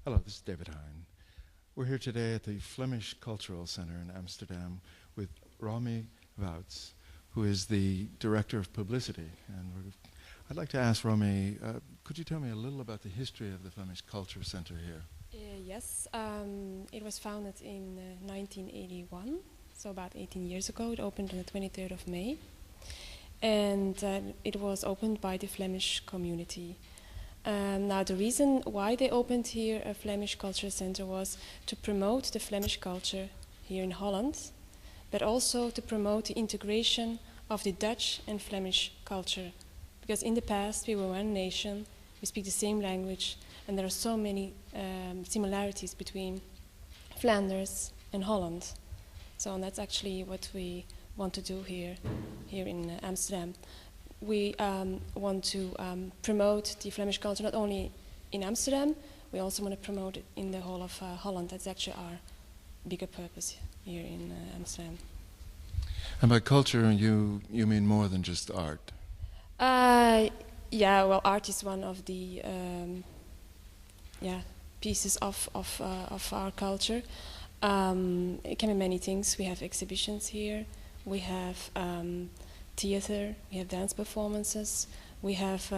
Hello, this is David Heine. We're here today at the Flemish Cultureel Center in Amsterdam with Romy Wuyts, who is the Director of Publicity. And I'd like to ask Romy, could you tell me a little about the history of the Flemish Culture Center here? Yes, it was founded in 1981, so about 18 years ago. It opened on the 23rd of May, and it was opened by the Flemish community. Now, the reason why they opened here a Flemish Culture Center was to promote the Flemish culture here in Holland, but also to promote the integration of the Dutch and Flemish culture. Because in the past, we were one nation, we speak the same language, and there are so many similarities between Flanders and Holland. So and that's actually what we want to do here in Amsterdam. We want to promote the Flemish culture not only in Amsterdam, we also want to promote it in the whole of Holland. That's actually our bigger purpose here in Amsterdam. And by culture, you mean more than just art? Yeah, well, art is one of the pieces of our culture. It can be many things. We have exhibitions here. We have theater, we have dance performances, we have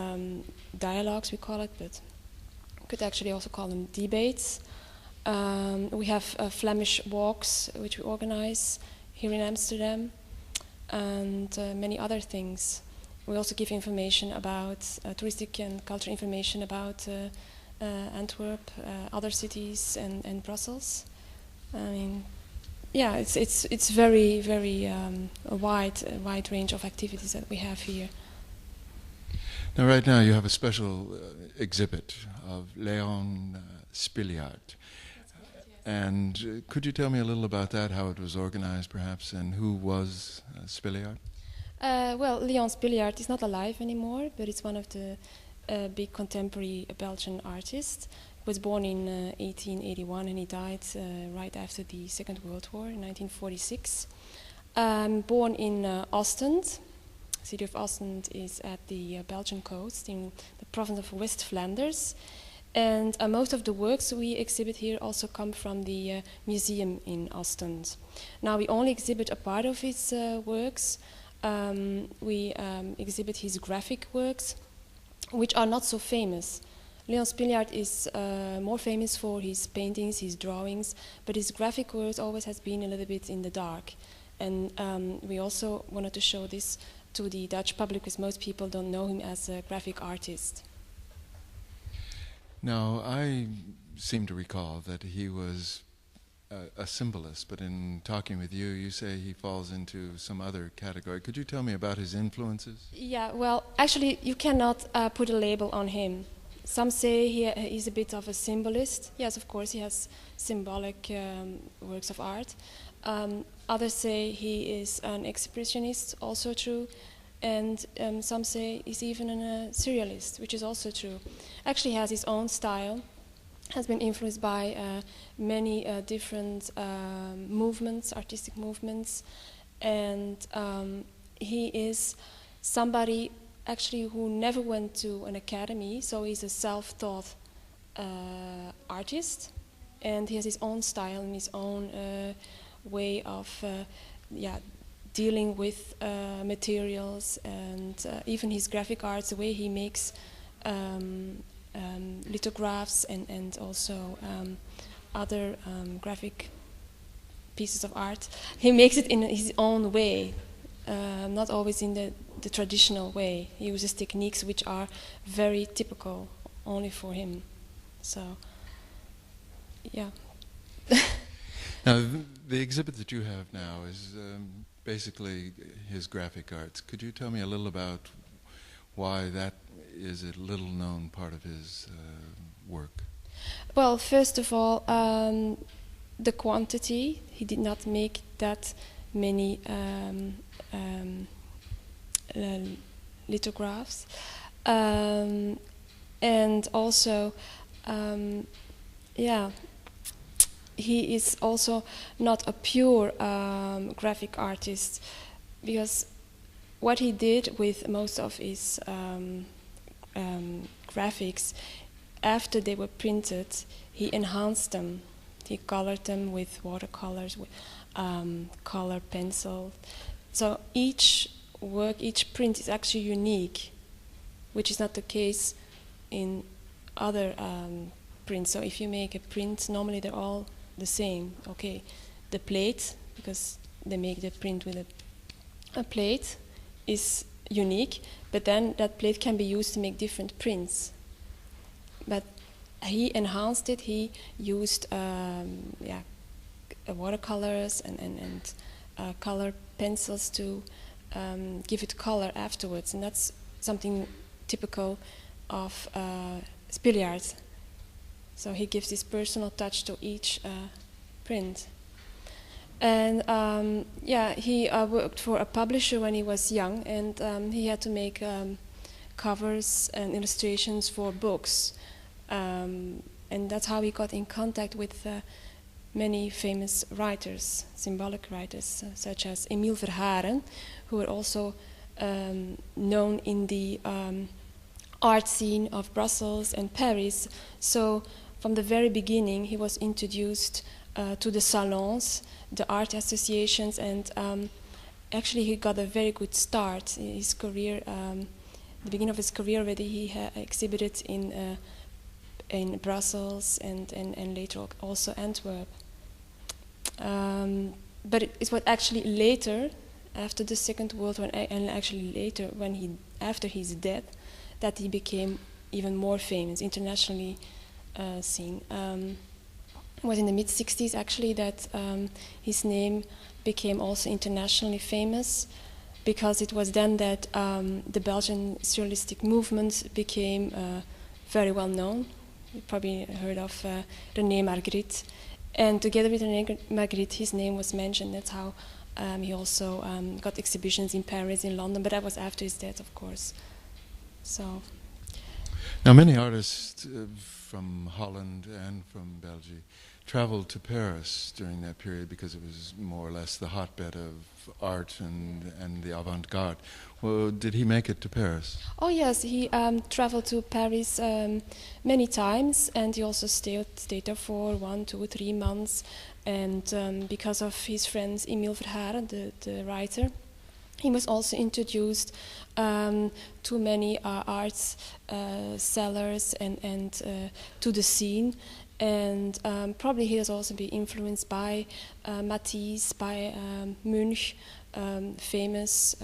dialogues, we call it, but we could actually also call them debates. We have Flemish walks, which we organize here in Amsterdam, and many other things. We also give information about touristic and cultural information about Antwerp, other cities, and Brussels. I mean, yeah, it's very a wide range of activities that we have here. Now, right now, you have a special exhibit of Leon Spilliaert. And could you tell me a little about that, how it was organized, perhaps, and who was Spilliaert? Well, Leon Spilliaert is not alive anymore, but it's one of the big contemporary Belgian artists. He was born in 1881 and he died right after the Second World War in 1946. Born in Ostend. The city of Ostend is at the Belgian coast in the province of West Flanders. And most of the works we exhibit here also come from the museum in Ostend. Now we only exhibit a part of his works. We exhibit his graphic works, which are not so famous. Leon Spilliaert is more famous for his paintings, his drawings, but his graphic work always has been a little bit in the dark. And we also wanted to show this to the Dutch public because most people don't know him as a graphic artist. Now, I seem to recall that he was a symbolist, but in talking with you, you say he falls into some other category. Could you tell me about his influences? Yeah, well, actually, you cannot put a label on him. Some say he's a bit of a symbolist. Yes, of course, he has symbolic works of art. Others say he is an expressionist, also true. And some say he's even a surrealist, which is also true. Actually, he has his own style, has been influenced by many different movements, artistic movements. And he is somebody actually who never went to an academy, so he's a self-taught artist, and he has his own style and his own way of dealing with materials, and even his graphic arts, the way he makes lithographs and also other graphic pieces of art. He makes it in his own way, not always in the traditional way. He uses techniques which are very typical only for him. So, yeah. Now, the exhibit that you have now is basically his graphic arts. Could you tell me a little about why that is a little-known part of his work? Well, first of all, the quantity. He did not make that many lithographs, and also, he is also not a pure graphic artist, because what he did with most of his graphics, after they were printed, he enhanced them. He colored them with watercolors, with color pencil. So each work, each print is actually unique, which is not the case in other prints. So if you make a print, normally they're all the same. Okay, the plate, because they make the print with a plate, is unique, but then that plate can be used to make different prints. But he enhanced it. He used watercolors and color pencils to give it color afterwards, and that's something typical of Spilliaert. So he gives this personal touch to each print. And he worked for a publisher when he was young, and he had to make covers and illustrations for books. And that's how he got in contact with many famous writers, symbolic writers, such as Emile Verhaeren, who were also known in the art scene of Brussels and Paris. So from the very beginning, he was introduced to the salons, the art associations, and actually he got a very good start in his career. The beginning of his career already, he exhibited in Brussels and later also Antwerp. But it was actually later, after the Second World War, and actually later, after his death, that he became even more famous, internationally seen. It was in the mid-60s actually that his name became also internationally famous, because it was then that the Belgian surrealistic movement became very well known. You probably heard of René Magritte. And together with René Magritte, his name was mentioned. That's how he also got exhibitions in Paris, in London, but that was after his death, of course. So. Now, many artists from Holland and from Belgium traveled to Paris during that period because it was more or less the hotbed of art and the avant-garde. Well, did he make it to Paris? Oh yes, he traveled to Paris many times, and he also stayed there for 1, 2, 3 months. And because of his friends Emile Verhaeren, the writer, he was also introduced to many arts sellers and to the scene. And probably he has also been influenced by Matisse, by Munch, famous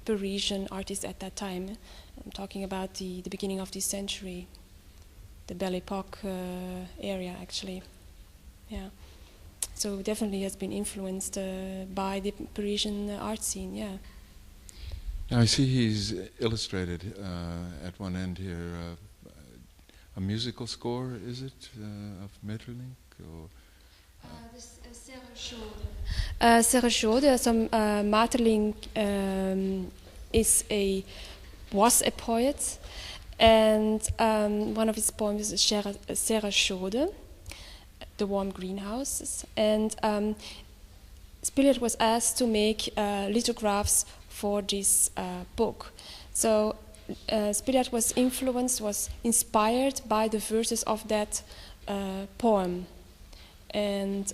Parisian artists at that time. I'm talking about the beginning of this century, the Belle Époque area, actually. Yeah. So definitely has been influenced by the Parisian art scene, yeah. Now I see he's illustrated at one end here a musical score, is it, of Maeterlinck? Or Serre Schode. So Maeterlinck was a poet, and one of his poems is Serre Schode, the warm greenhouses. And Spilliaert was asked to make lithographs for this book. So Spilliaert was inspired by the verses of that poem. And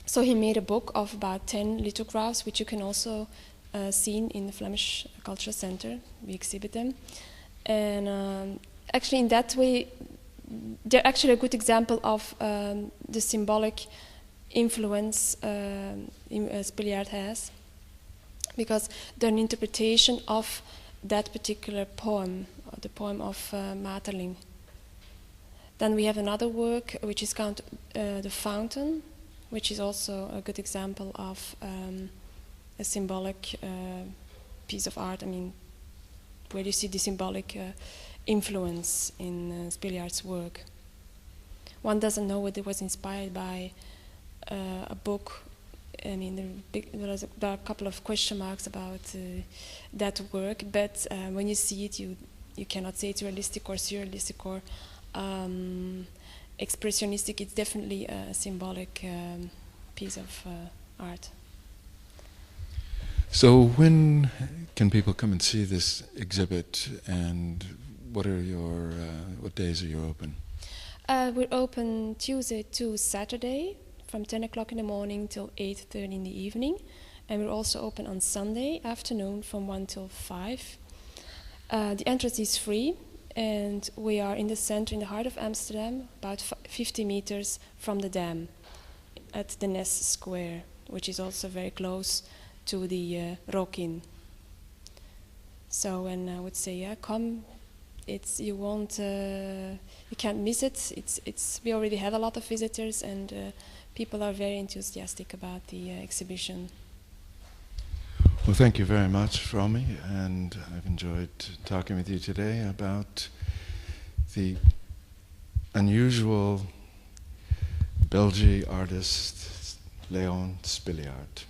so he made a book of about 10 lithographs, which you can also see in the Flemish Cultural Center. We exhibit them. And actually in that way, they're actually a good example of the symbolic influence Spilliaert has, because they're an interpretation of that particular poem, the poem of Maeterlinck. Then we have another work which is called The Fountain, which is also a good example of a symbolic piece of art. I mean, where you see the symbolic influence in Spilliaert's work. One doesn't know whether it was inspired by a book. I mean, there are a couple of question marks about that work, but when you see it, you cannot say it's realistic or surrealistic or expressionistic. It's definitely a symbolic piece of art. So when can people come and see this exhibit, and what days are you open? We're open Tuesday to Saturday from 10 o'clock in the morning till 8:30 in the evening. And we're also open on Sunday afternoon from 1 till 5. The entrance is free, and we are in the center, in the heart of Amsterdam, about 50 meters from the dam at the Ness Square, which is also very close to the Rokin. So, and I would say, yeah, come. You can't miss it. We already have a lot of visitors, and people are very enthusiastic about the exhibition. Well, thank you very much, Romy, and I've enjoyed talking with you today about the unusual Belgian artist Leon Spilliaert.